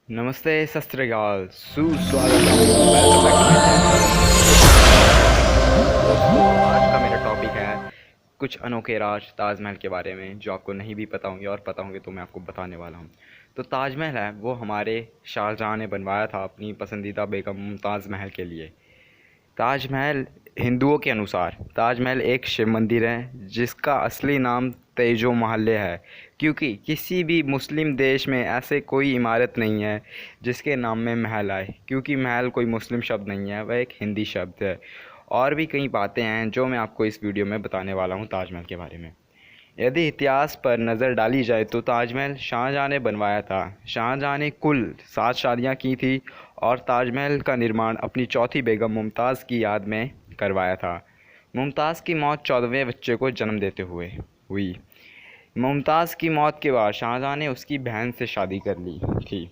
नमस्ते, सत श्री अकाल, सुस्वागत है। Welcome back to my channel. दोस्तों, आज का मेरा टॉपिक है कुछ अनोखे राज ताजमहल के बारे में, जो आपको नहीं भी पता होंगे और पता होंगे तो मैं आपको बताने वाला हूँ। तो ताजमहल है वो हमारे शाहजहाँ ने बनवाया था अपनी पसंदीदा बेगम मुमताज़ महल के लिए। ताजमहल हिंदुओं के अनुसार ताजमहल एक शिव मंदिर है जिसका असली नाम तेजो महल्ले है, क्योंकि किसी भी मुस्लिम देश में ऐसे कोई इमारत नहीं है जिसके नाम में महल आए, क्योंकि महल कोई मुस्लिम शब्द नहीं है, वह एक हिंदी शब्द है। और भी कई बातें हैं जो मैं आपको इस वीडियो में बताने वाला हूँ ताजमहल के बारे में। यदि इतिहास पर नज़र डाली जाए तो ताजमहल शाहजहाँ ने बनवाया था। शाहजहाँ ने कुल 7 शादियाँ की थी और ताजमहल का निर्माण अपनी चौथी बेगम मुमताज़ की याद में करवाया था। मुमताज़ की मौत 14वें बच्चे को जन्म देते हुए हुई। मुमताज़ की मौत के बाद शाहजहाँ ने उसकी बहन से शादी कर ली थी।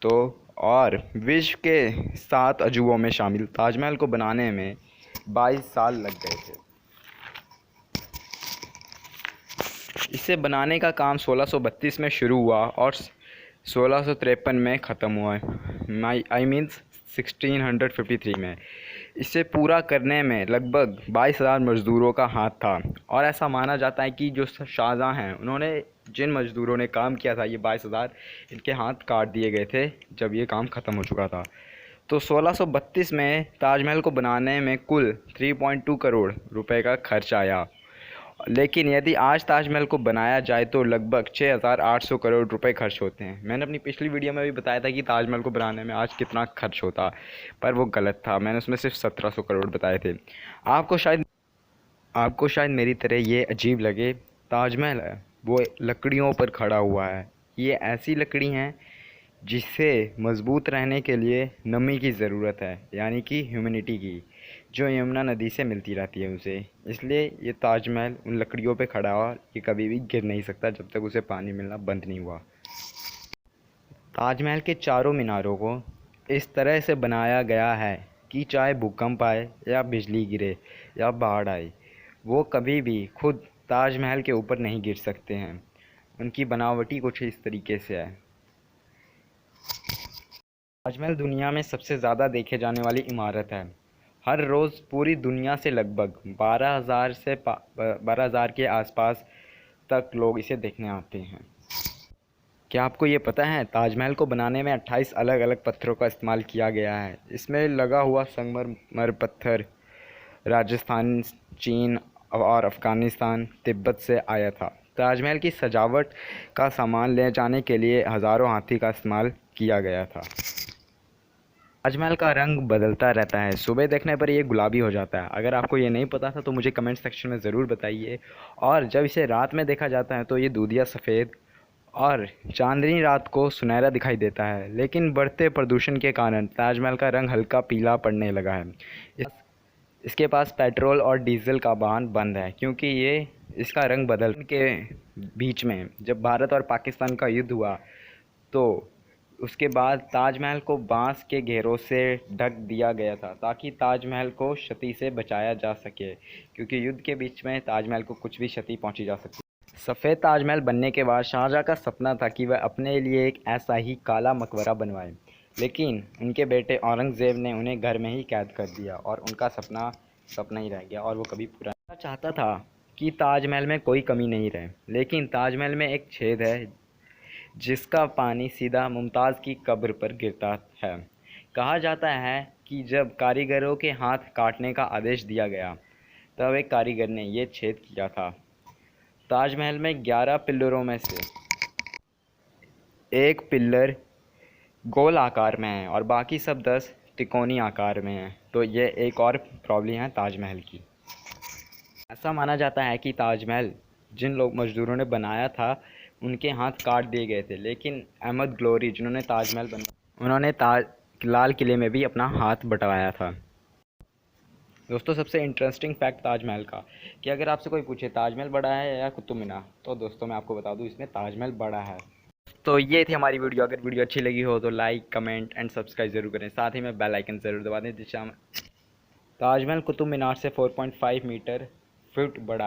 तो और विश्व के 7 अजूबों में शामिल ताजमहल को बनाने में 22 साल लग गए थे। इसे बनाने का काम 1632 में शुरू हुआ और 1653 में ख़त्म हुआ। आई मीन्स 1653 में। इसे पूरा करने में लगभग 22,000 मज़दूरों का हाथ था, और ऐसा माना जाता है कि जो शाहजहाँ हैं उन्होंने जिन मज़दूरों ने काम किया था, ये 22,000 इनके हाथ काट दिए गए थे जब ये काम ख़त्म हो चुका था। तो 1632 में ताजमहल को बनाने में कुल 3.2 करोड़ रुपए का खर्च आया, लेकिन यदि आज ताजमहल को बनाया जाए तो लगभग 6,800 करोड़ रुपए खर्च होते हैं। मैंने अपनी पिछली वीडियो में भी बताया था कि ताजमहल को बनाने में आज कितना खर्च होता, पर वो गलत था। मैंने उसमें सिर्फ 1,700 करोड़ बताए थे। आपको शायद आपको शायद मेरी तरह ये अजीब लगे। ताजमहल है वो लकड़ियों पर खड़ा हुआ है। ये ऐसी लकड़ी हैं जिसे मज़बूत रहने के लिए नमी की ज़रूरत है, यानी कि ह्यूमिडिटी की, जो यमुना नदी से मिलती रहती है उसे। इसलिए ये ताजमहल उन लकड़ियों पे खड़ा हुआ, ये कभी भी गिर नहीं सकता जब तक उसे पानी मिलना बंद नहीं हुआ। ताजमहल के चारों मीनारों को इस तरह से बनाया गया है कि चाहे भूकंप आए या बिजली गिरे या बाढ़ आए, वो कभी भी खुद ताजमहल के ऊपर नहीं गिर सकते हैं। उनकी बनावटी कुछ इस तरीके से है। ताजमहल दुनिया में सबसे ज़्यादा देखे जाने वाली इमारत है। हर रोज़ पूरी दुनिया से लगभग 12,000 के आसपास तक लोग इसे देखने आते हैं। क्या आपको ये पता है ताजमहल को बनाने में 28 अलग अलग पत्थरों का इस्तेमाल किया गया है। इसमें लगा हुआ संगमरमर पत्थर राजस्थान, चीन और अफ़गानिस्तान, तिब्बत से आया था। ताजमहल की सजावट का सामान ले जाने के लिए हज़ारों हाथी का इस्तेमाल किया गया था। ताजमहल का रंग बदलता रहता है। सुबह देखने पर ये गुलाबी हो जाता है। अगर आपको ये नहीं पता था तो मुझे कमेंट सेक्शन में ज़रूर बताइए। और जब इसे रात में देखा जाता है तो ये दूधिया सफ़ेद और चांदनी रात को सुनहरा दिखाई देता है। लेकिन बढ़ते प्रदूषण के कारण ताजमहल का रंग हल्का पीला पड़ने लगा है। इसके पास पेट्रोल और डीजल का वाहन बंद है, क्योंकि ये इसका रंग बदलने के बीच में जब भारत और पाकिस्तान का युद्ध हुआ तो उसके बाद ताजमहल को बांस के घेरों से ढक दिया गया था, ताकि ताजमहल को क्षति से बचाया जा सके, क्योंकि युद्ध के बीच में ताजमहल को कुछ भी क्षति पहुंची जा सकती। सफ़ेद ताजमहल बनने के बाद शाहजहाँ का सपना था कि वह अपने लिए एक ऐसा ही काला मकबरा बनवाए, लेकिन उनके बेटे औरंगज़ेब ने उन्हें घर में ही कैद कर दिया और उनका सपना सपना ही रह गया और वो कभी पूरा नहीं। चाहता था कि ताजमहल में कोई कमी नहीं रहे, लेकिन ताजमहल में एक छेद है जिसका पानी सीधा मुमताज़ की कब्र पर गिरता है। कहा जाता है कि जब कारीगरों के हाथ काटने का आदेश दिया गया तब एक कारीगर ने ये छेद किया था। ताजमहल में 11 पिल्लरों में से एक पिल्लर गोल आकार में है और बाकी सब 10 तिकोनी आकार में हैं। तो ये एक और प्रॉब्लम है ताजमहल की। ऐसा माना जाता है कि ताजमहल जिन लोग मज़दूरों ने बनाया था उनके हाथ काट दिए गए थे, लेकिन अहमद ग्लोरी जिन्होंने ताजमहल बनाया उन्होंने लाल किले में भी अपना हाथ बटवाया था। दोस्तों, सबसे इंटरेस्टिंग फैक्ट ताजमहल का कि अगर आपसे कोई पूछे ताजमहल बड़ा है या कुतुब मीनार, तो दोस्तों मैं आपको बता दूं इसमें ताजमहल बड़ा है। तो ये थी हमारी वीडियो। अगर वीडियो अच्छी लगी हो तो लाइक, कमेंट एंड सब्सक्राइब ज़रूर करें। साथ ही में बेल आइकन ज़रूर दबा दें। ताजमहल कुतुब मीनार से 4.5 मीटर फुट बड़ा है।